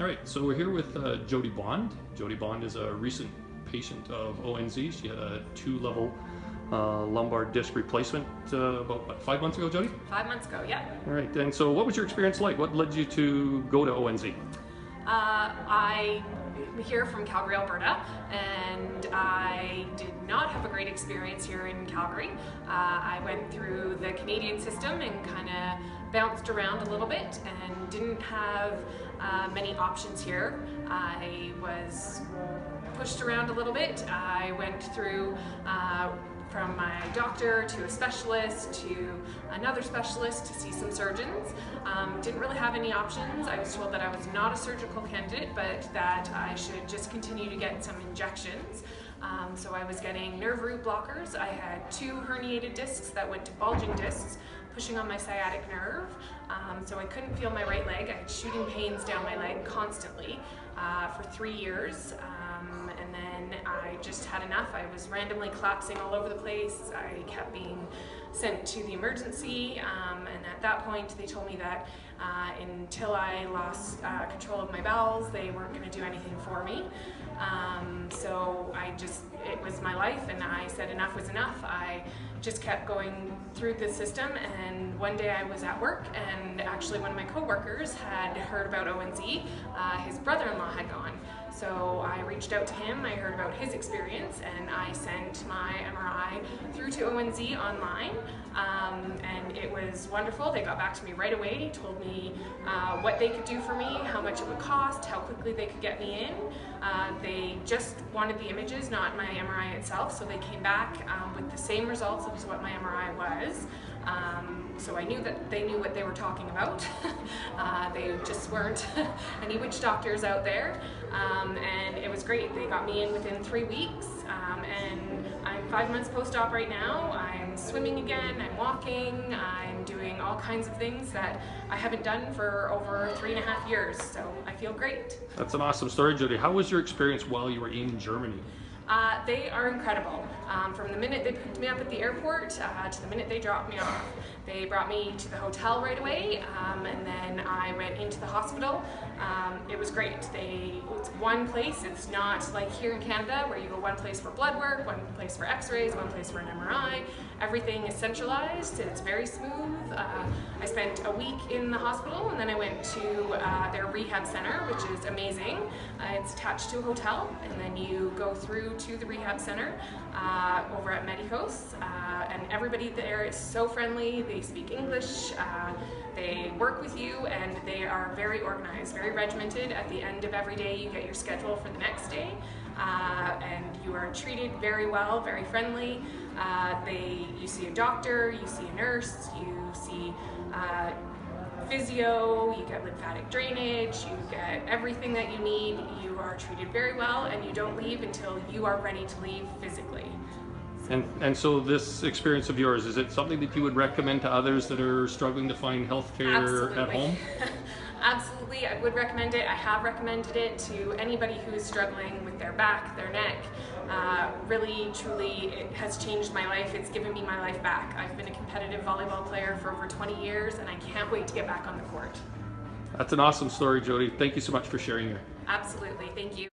All right, so we're here with Jodie Bond. Jodie Bond is a recent patient of ONZ. She had a 2-level lumbar disc replacement about what, 5 months ago, Jodie? 5 months ago, yeah. All right, and so what was your experience like? What led you to go to ONZ? I'm here from Calgary, Alberta, and I did not have a great experience here in Calgary. I went through the Canadian system and kind of bounced around a little bit and didn't have many options here. I was pushed around a little bit. I went through from my doctor to a specialist to another specialist to see some surgeons. Didn't really have any options. I was told that I was not a surgical candidate, but that I should just continue to get some injections. So I was getting nerve root blockers. I had 2 herniated discs that went to bulging discs, pushing on my sciatic nerve. So I couldn't feel my right leg. I had shooting pains down my leg constantly for 3 years. And then I just had enough. I was randomly collapsing all over the place. I kept being sent to the emergency, and at that point they told me that until I lost control of my bowels, they weren't going to do anything for me. So it was my life, and I said enough was enough. I just kept going through the system, and one day I was at work, and actually one of my co-workers had heard about ONZ. His brother-in-law had gone. So I reached out to him, I heard about his experience, and I sent my MRI through to ONZ online, and it was wonderful. They got back to me right away, told me what they could do for me, how much it would cost, how quickly they could get me in. They just wanted the images, not my MRI itself, so they came back with the same results as what my MRI was. So I knew that they knew what they were talking about. They just weren't any witch doctors out there. And it was great. They got me in within 3 weeks, and I'm 5 months post-op right now. I'm swimming again, I'm walking, I'm doing all kinds of things that I haven't done for over 3.5 years, so I feel great. That's an awesome story, Jodie. How was your experience while you were in Germany? They are incredible. From the minute they picked me up at the airport to the minute they dropped me off. They brought me to the hotel right away, and then I went into the hospital. It was great. It's one place. It's not like here in Canada where you go one place for blood work, one place for x-rays, one place for an MRI. Everything is centralized. It's very smooth. I spent a week in the hospital, and then I went to their rehab center, which is amazing. It's attached to a hotel, and then you go through to the rehab center over at Medicos, and everybody there is so friendly. They speak English, they work with you, and they are very organized, very regimented. At the end of every day you get your schedule for the next day, and you are treated very well, very friendly. You see a doctor, you see a nurse, you see physio, you get lymphatic drainage, you get everything that you need. You are treated very well, and you don't leave until you are ready to leave physically. And so this experience of yours, is it something that you would recommend to others that are struggling to find health care at home? Absolutely, I would recommend it. I have recommended it to anybody who is struggling with their back, their neck. Really, truly, it has changed my life. It's given me my life back. I've been a competitive volleyball player for over 20 years, and I can't wait to get back on the court. That's an awesome story, Jodie. Thank you so much for sharing your. Absolutely, thank you.